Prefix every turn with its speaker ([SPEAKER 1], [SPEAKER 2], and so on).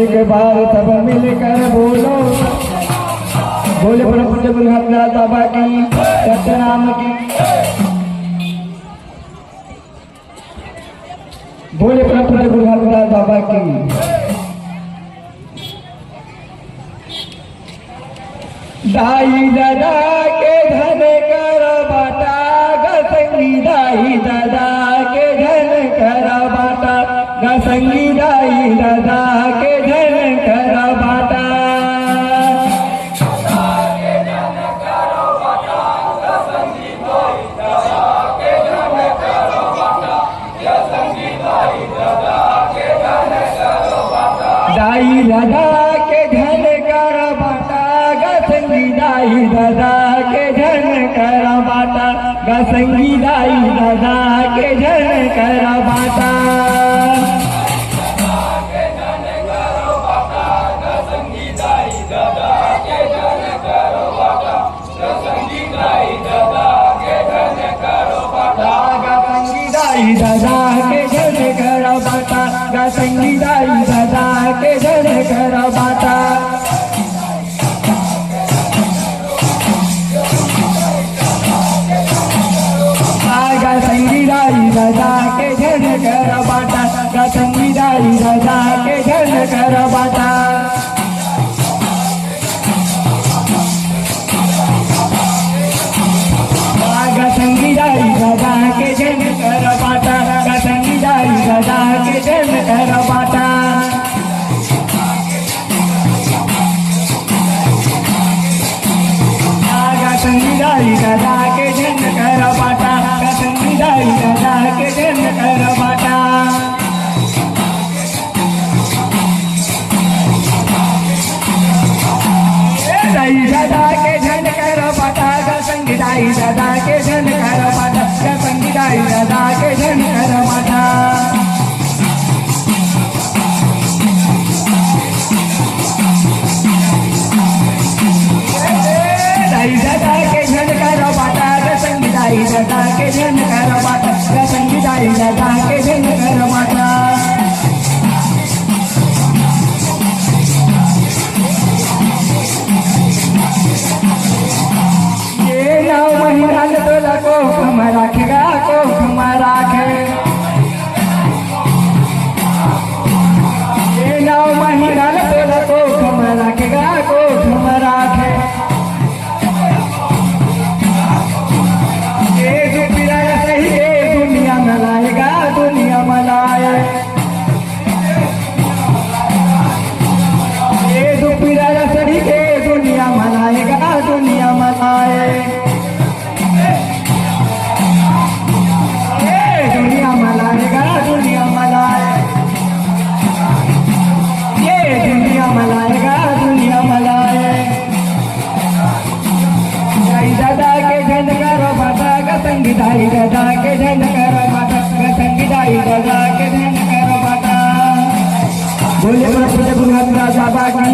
[SPEAKER 1] एक बार सब मिलकर बोलो, बोले परम पूज्य गुरुनाथ बाबा की सत्यनाम की, बोले परम पूज्य गुरुनाथ बाबा की। दाई दादा के धन कर बाटा गसंगी, दाई दादा के धन कर बाटा गसंगी, दाई दादा के धन कर बाटा। दाई दादा के धन कर बाटा गसंगी, दाई दादा के धन कर बाटा गसंगी, दाई दादा के धन कर बाटा। गसंगी दादा के धन कर बाटा गसंगी, दाई दादा के धन कर बाटा। गसंगी दाई दादा के धन कर बाटा गसंगी, दाई दादा के धन कर बाटा। गसंगी दाई दादा के धन कर बाटा गसंगी, दाई दादा के धन कर बाटा। गसंगी दाई दादा के धन कर बाटा गसंगी, दाई दादा के धन कर बाटा। दाई दादा के धन कर बाटा गसंगी, दाई दादा के धन कर बाटा गसंगी, दाई दादा के धन कर बाटा। दाई दादा के धन कर बाटा गसंगी, दाई दादा के धन कर बाटा गसंगी, दाई दादा के धन कर बाटा। ये 9 महीना तोला को हम राखेगा को हम राखे, ये 9 महीना तोला को हम राखेगा को हम राखे। दुनिया मलाएगा दुनिया मलाए, ये दुपीरा सही के दुनिया मलाएगा दुनिया मलाए। ये दुनिया मलाएगा दुनिया मलाए, ये दुनिया मलाएगा दुनिया मलाए। दाई दादा के धन करो बाटा गसंगी, दाई दादा के धन करो बाटा गसंगी, दाई दादा के धन करो बाटा। बोले परम पूज्य गुरुनाथ बाबा की।